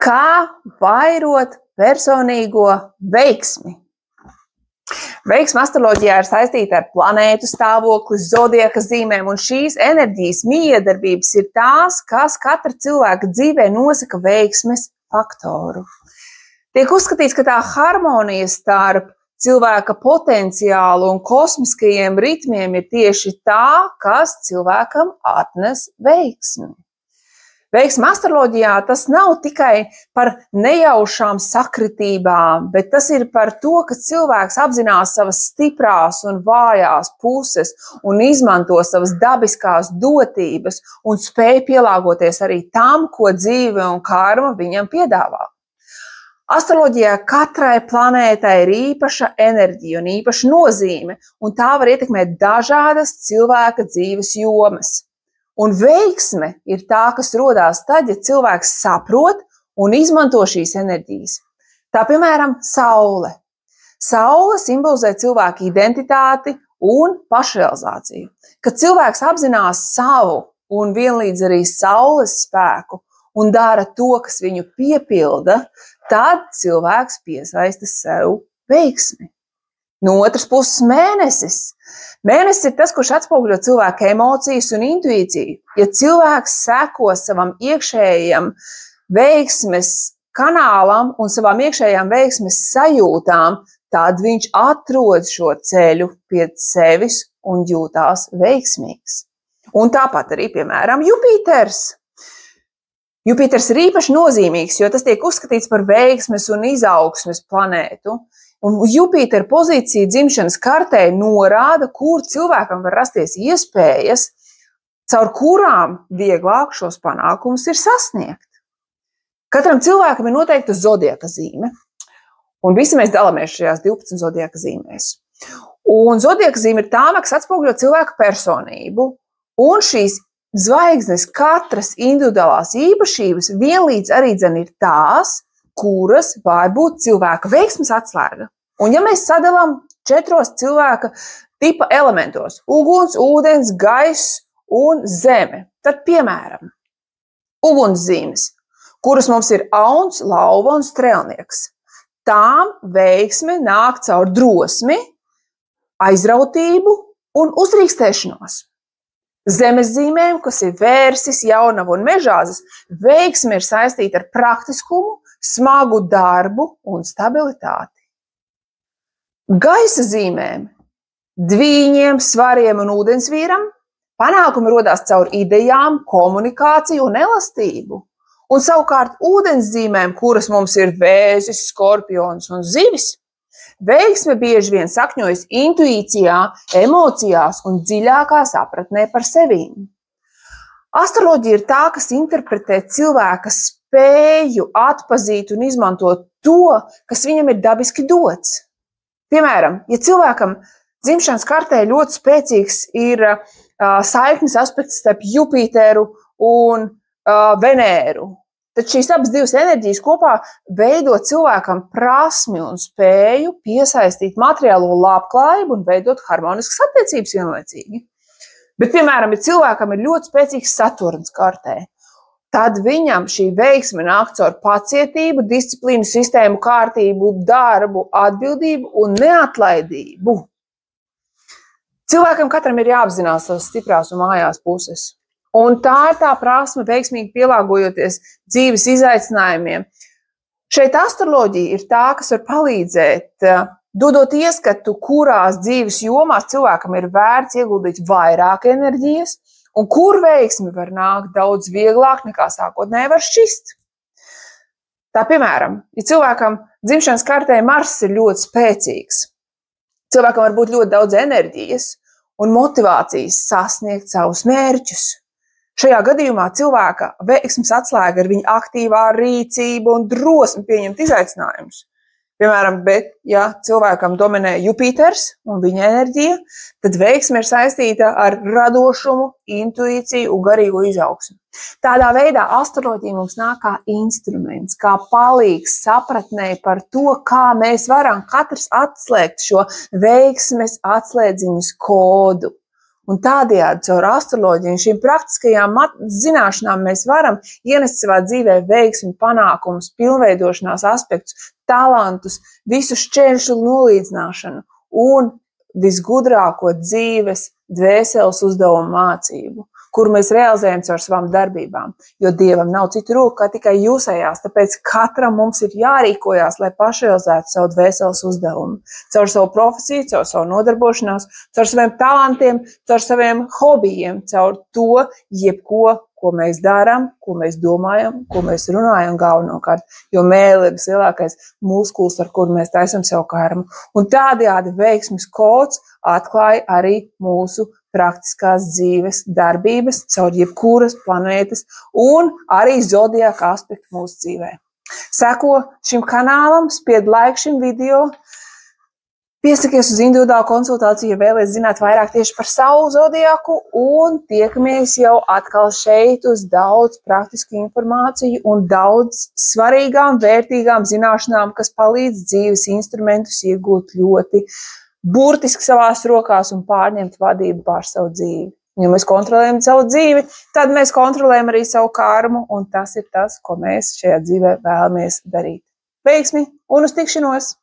Kā vairot personīgo veiksmi? Veiksme astroloģijā ir saistīta ar planētu stāvokli, zodiaka zīmēm, un šīs enerģijas miedarbības ir tās, kas katra cilvēka dzīvē nosaka veiksmes faktoru. Tiek uzskatīts, ka tā harmonija starp cilvēka potenciālu un kosmiskajiem ritmiem ir tieši tā, kas cilvēkam atnes veiksmi. Veiksme astroloģijā tas nav tikai par nejaušām sakritībām, bet tas ir par to, ka cilvēks apzinās savas stiprās un vājās puses un izmanto savas dabiskās dotības un spēj pielāgoties arī tam, ko dzīve un karma viņam piedāvā. Astroloģijā katrai planētai ir īpaša enerģija un īpaša nozīme, un tā var ietekmēt dažādas cilvēka dzīves jomas. Un veiksme ir tā, kas rodās tad, ja cilvēks saprot un izmanto šīs enerģijas. Tā, piemēram, saule. Saule simbolizē cilvēka identitāti un pašrealizāciju. Kad cilvēks apzinās savu un vienlīdz arī saules spēku un dara to, kas viņu piepilda, tad cilvēks piesaista sev veiksmi. No otras puses mēnesis. Mēnesis ir tas, kurš atspoguļo cilvēka emocijas un intuīciju. Ja cilvēks seko savam iekšējam veiksmes kanālam un savām iekšējām veiksmes sajūtām, tad viņš atrod šo ceļu pie sevis un jūtās veiksmīgs. Un tāpat arī, piemēram, Jupiters. Jupiters ir īpaši nozīmīgs, jo tas tiek uzskatīts par veiksmes un izaugsmes planētu. Un Jupitera pozīcija dzimšanas kartē norāda, kur cilvēkam var rasties iespējas, caur kurām vieglāk šos panākumus ir sasniegt. Katram cilvēkam ir noteikta zodiaka zīme, un visi mēs dalāmies šajās 12 zodiaka zīmēs. Un zodiaka zīme ir tā, kas atspoguļo cilvēka personību, un šīs zvaigznes katras individuālās īpašības vienlīdz arī ir tās, kuras var būt cilvēka veiksmes atslēga. Un ja mēs sadalām 4 cilvēka tipa elementos – uguns, ūdens, gaiss un zeme, tad, piemēram, ugunszīmes, kuras mums ir auns, lauva un strēlnieks. Tām veiksme nāk caur drosmi, aizrautību un uzrīkstēšanos. Zemes zīmēm, kas ir vērsis, jaunava un mežāzes, veiksme ir saistīta ar praktiskumu, smagu darbu un stabilitāti. Gaisa zīmēm, dvīņiem, svariem un ūdensvīram, panākumi rodās caur idejām, komunikāciju un elastību. Un savukārt ūdenszīmēm, kuras mums ir vēzis, skorpions un zivis, veiksme bieži vien sakņojas intuīcijā, emocijās un dziļākā sapratnē par sevīm. Astroloģija ir tā, kas interpretē cilvēka spēju atpazīt un izmantot to, kas viņam ir dabiski dots. Piemēram, ja cilvēkam dzimšanas kartē ļoti spēcīgs ir saiknes aspekts starp Jupiteru un Venēru, tad šīs abas divas enerģijas kopā veido cilvēkam prasmi un spēju piesaistīt materiālo labklājību un veidot harmoniskas attiecības vienlaicīgi. Bet, piemēram, ja cilvēkam ir ļoti spēcīgs Saturns kartē, tad viņam šī veiksme nāk caur pacietību, disciplīnu, sistēmu, kārtību, darbu, atbildību un neatlaidību. Cilvēkam katram ir jāapzinās savas stiprās un vājās puses. Un tā ir tā prasme veiksmīgi pielāgojoties dzīves izaicinājumiem. Šeit astroloģija ir tā, kas var palīdzēt, dodot ieskatu, kurās dzīves jomās cilvēkam ir vērts ieguldīt vairāk enerģijas, un kur veiksmi var nākt daudz vieglāk nekā sākotnēji var šķist. Tā, piemēram, ja cilvēkam dzimšanas kartē Mars ir ļoti spēcīgs, cilvēkam var būt ļoti daudz enerģijas un motivācijas sasniegt savus mērķus. Šajā gadījumā cilvēka veiksmes atslēga ir viņa aktīvā rīcība un drosme pieņemt izaicinājumus. Piemēram, bet, ja cilvēkam dominē Jupiters un viņa enerģija, tad veiksme ir saistīta ar radošumu, intuīciju un garīgo izaugsmu. Tādā veidā astroloģija mums nāk kā instruments, kā palīgs sapratnē par to, kā mēs varam katrs atslēgt šo veiksmes atslēdziņas kodu. Un tādējādi caur astroloģiju un šīm praktiskajām zināšanām mēs varam ienest savā dzīvē veiksmi, panākumus, pilnveidošanās aspektus, talantus, visu šķēršļu nolīdzināšanu un visgudrāko dzīves, dvēseles uzdevumu mācību, kuru mēs realizējam caur savām darbībām, jo Dievam nav citu roku, kā tikai jūsējās, tāpēc katram mums ir jārīkojās, lai pašrealizētu savu dvēseles uzdevumu, caur savu profesiju, caur savu nodarbošanās, caur saviem talantiem, caur saviem hobijiem, caur to jebko, ko mēs darām, ko mēs domājam, ko mēs runājam galvenokārt, jo mēle ir vislielākais muskulis, ar kuru mēs taisam sev karmu. Un tādējādi veiksmes kods atklāja arī mūsu praktiskās dzīves darbības caur jebkuras planētas un arī zodiaka aspektu mūsu dzīvē. Seko šim kanālam, spied like šim video, piesakies uz individuālu konsultāciju, ja vēlies zināt vairāk tieši par savu zodiaku, un tiekamies jau atkal šeit uz daudz praktisku informāciju un daudz svarīgām, vērtīgām zināšanām, kas palīdz dzīves instrumentus iegūt ļoti burtiski savās rokās un pārņemt vadību pār savu dzīvi. Ja mēs kontrolējam savu dzīvi, tad mēs kontrolējam arī savu karmu, un tas ir tas, ko mēs šajā dzīvē vēlamies darīt. Veiksmi un uz tikšanos!